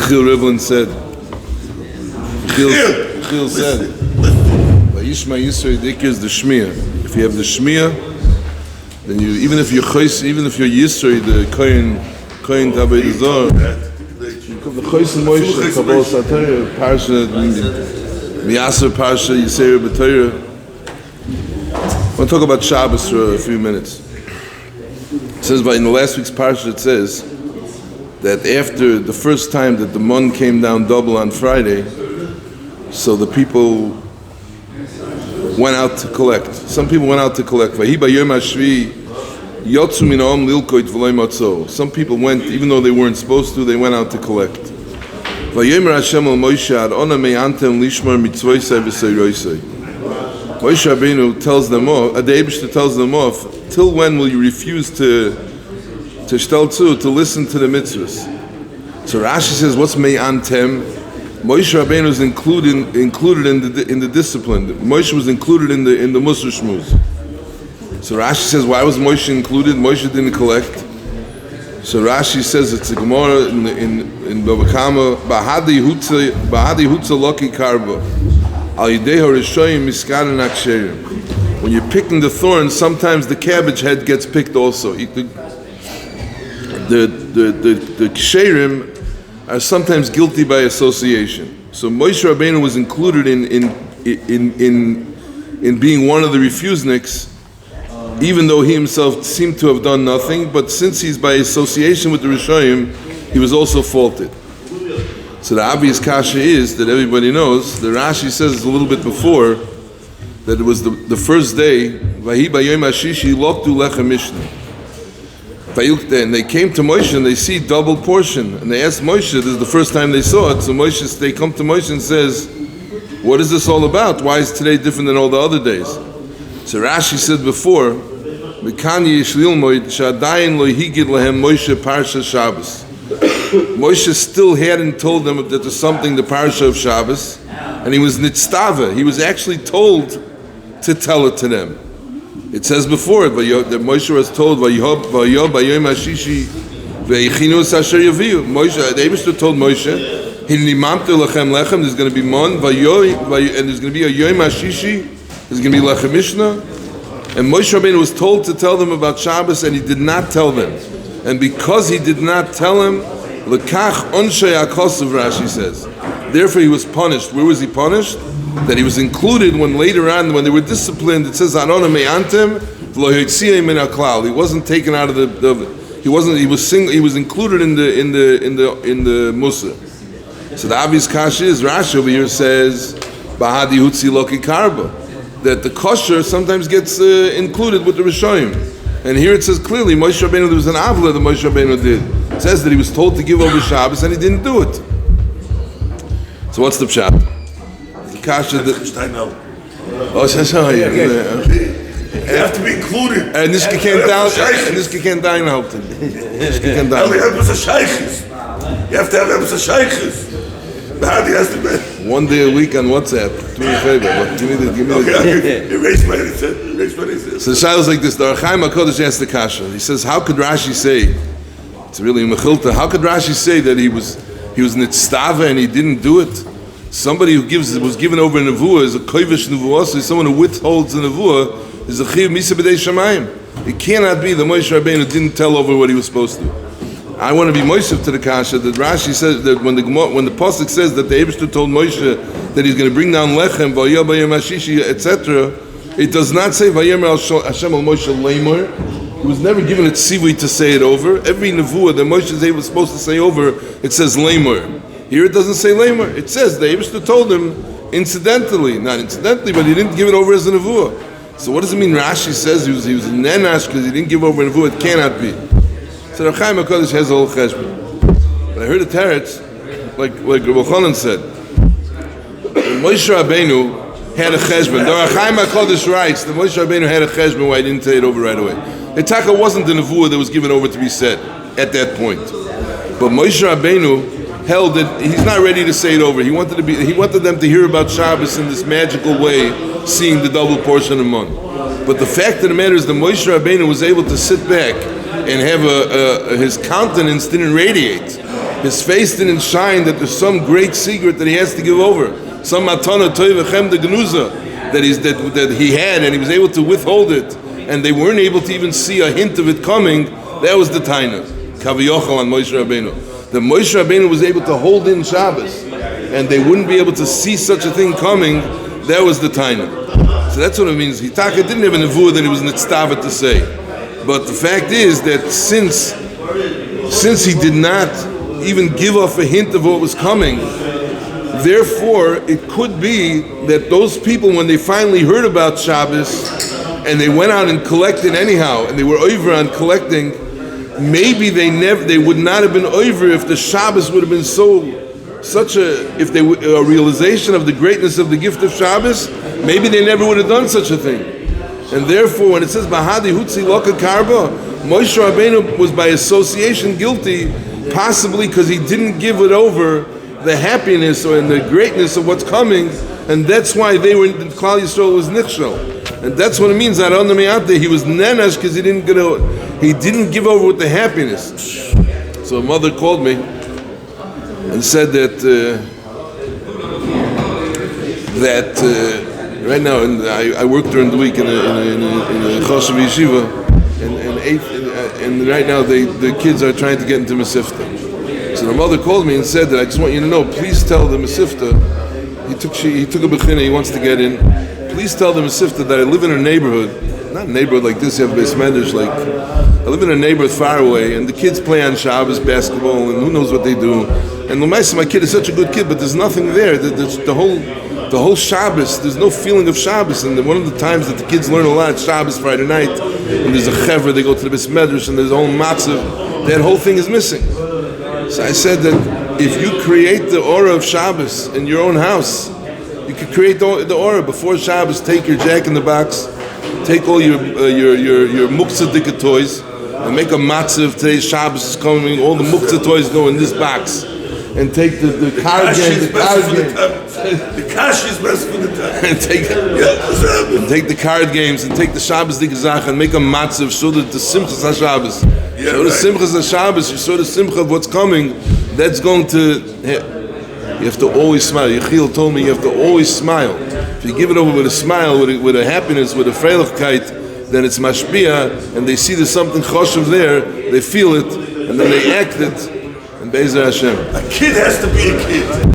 Chil Rivlin said. Chil said, "Vayishma Yisrael Dikir the Shmiya. If you have the Shmiya, then you even if you're Yisrael, the Kohen Tabei Zor, the Chosin Moshe Kabbalah Satayah Parsha Miyaser Parsha Yisrael B'Torah." I want to talk about Shabbos for a few minutes. It says, in the last week's parsha, it says that after the first time that the mon came down double on Friday, so the people went out to collect. Some people went out to collect. Some people went, even though they weren't supposed to, they went out to collect. Moshe Rabbeinu tells them off, the Eibishter tells them off, till when will you refuse to listen to the mitzvahs? So Rashi says, what's me'antem? Moshe Rabbeinu is included in the discipline. Moshe was included in the Musar Shmuz. So Rashi says, why was Moshe included? Moshe didn't collect. So Rashi says, it's a Gemara in Bava Kama, Bahadi Hutza Loki Karba. When you're picking the thorns, sometimes the cabbage head gets picked also. The ksherim are sometimes guilty by association. So Moshe Rabbeinu was included in being one of the refuseniks, even though he himself seemed to have done nothing. But since he's by association with the Rishoyim, he was also faulted. So the obvious kasha is that everybody knows. The Rashi says a little bit before that it was the first day. Vahi b'yom hashishi loktu lechem mishnah. And they came to Moshe and they see double portion, and they asked Moshe. This is the first time they saw it. So they come to Moshe and says, "What is this all about? Why is today different than all the other days?" So Rashi said before, "Mikani yishlil moed shadayin lo higid lehem Moshe parsha Shabbos." Moshe still hadn't told them that there's something, the parasha of Shabbos, and he was nitztava. He was actually told to tell it to them. It says before that Moshe was told, "Vayom hashishi ve'ichinus asher yaviu." Moshe, the Eibishter told Moshe, "Hinimamte lechem lechem." There's going to be mon, and there's going to be a yom hashishi. There's going to be lechem mishnah. And Moshe Rabbeinu was told to tell them about Shabbos, and he did not tell them. And because he did not tell him, L'kach onshei hakosav, Rashi says. Therefore he was punished. Where was he punished? That he was included when later on, when they were disciplined, it says, Arona me'antem, v'lo yotziyeh min haklal. He wasn't taken out of he was included in the Musa. So the obvious kasha is, Rashi over here says, Bahadi hutzi loki karba. That the kosher sometimes gets included with the Rishoyim. And here it says clearly, Moshe Rabbeinu, there was an avla that Moshe Rabbeinu did. It says that he was told to give over Shabbos and he didn't do it. So what's the pshat? The kasha that... Oh, you have to be included. And this can't down. And this can't down help him. This can't down. You have to have a shaykhis. He has to be. One day a week on WhatsApp. Do me a favor. Give me the. Erase my So the shayla is like this. The Archaim HaKodesh asked the kasha. He says, how could Rashi say? It's really mechilta. How could Rashi say that he was nitztava and he didn't do it? Somebody who was given over a nevuah is a kovish nevuah. So someone who withholds a nevuah is a chiv misa b'dei shamayim. It cannot be that Moshe Rabbeinu didn't tell over what he was supposed to. I want to be Moshe to the kasha that Rashi says that when the pasuk says that the Eibishter told Moshe that he's going to bring down lechem v'ayah b'yom hashishi, etc., it does not say v'ayemer Hashem al Moshe leimer. He was never given a tzivui to say it over. Every nevuah that Moshe is supposed to say over, it says leimer. Here it doesn't say leimer. It says the Eibishter told him incidentally, not incidentally, but he didn't give it over as a nevuah. So what does it mean? Rashi says he was a nenash because he didn't give over a nevuah. It cannot be. So the Chaim HaKodesh has a whole cheshbon. But I heard a teretz, like Rabbi Chonon said, Moshe Rabbeinu had a cheshbon. The Chaim HaKodesh writes that Moshe Rabbeinu had a cheshbon why he didn't say it over right away. Itaka wasn't the nevuah that was given over to be said at that point. But Moshe Rabbeinu held that he's not ready to say it over. He wanted them to hear about Shabbos in this magical way, seeing the double portion of mon. But the fact of the matter is that Moshe Rabbeinu was able to sit back and have his countenance didn't radiate. His face didn't shine that there's some great secret that he has to give over. Some matana toiva chem de genuza that he had, and he was able to withhold it, and they weren't able to even see a hint of it coming. That was the taina. Kaviyochel on Moshe Rabbeinu. The Moshe Rabbeinu was able to hold in Shabbos, and they wouldn't be able to see such a thing coming. That was the taina. So that's what it means. Hitaka didn't have a nevuah that he was nitztava to say, but the fact is that since he did not even give off a hint of what was coming, therefore it could be that those people, when they finally heard about Shabbos and they went out and collected anyhow, and they were over on collecting, maybe they would not have been over if the Shabbos would have been a realization of the greatness of the gift of Shabbos. Maybe they never would have done such a thing. And therefore, when it says Bahadi Hutzi Loka Karba, Moshe Rabbeinu was by association guilty, possibly because he didn't give it over the happiness or the greatness of what's coming, and that's why Klal Yisrael was nichshel. And that's what it means. He was nenash because he didn't give over with the happiness. So a mother called me and said that right now, and I work during the week in a choshev yeshiva, and right now the kids are trying to get into Mesifta. So the mother called me and said that I just want you to know, please tell the Mesifta, he took a bechina, he wants to get in, please tell the Mesifta that I live in a neighborhood, not a neighborhood like this, you have Beis Medrash, like, I live in a neighborhood far away, and the kids play on Shabbos basketball, and who knows what they do, and L'maisa, my kid is such a good kid, but there's nothing there, the whole Shabbos, there's no feeling of Shabbos, and one of the times that the kids learn a lot, Shabbos, Friday night, and there's a chavrei, they go to the Beis Medrash, and there's a whole matzav, that whole thing is missing. So I said that if you create the Aura of Shabbos in your own house, you could create the Aura before Shabbos. Take your Jack in the Box, take all your muktzah toys, and make a matzav. Today's Shabbos is coming. All the muktzah toys go in this box, and take the card game. The cash is best for the time. And take the card games and take the Shabbos dikazach and make a matzav so that the Simchas HaShabbos. So the Simchas HaShabbos, you saw the Simcha of what's coming, that's going to, you have to always smile. Yechiel told me you have to always smile. If you give it over with a smile, with a happiness, with a freilichkeit, then it's mashpia, and they see there's something choshev there, they feel it, and then they act it, and Be'ezer Hashem. A kid has to be a kid.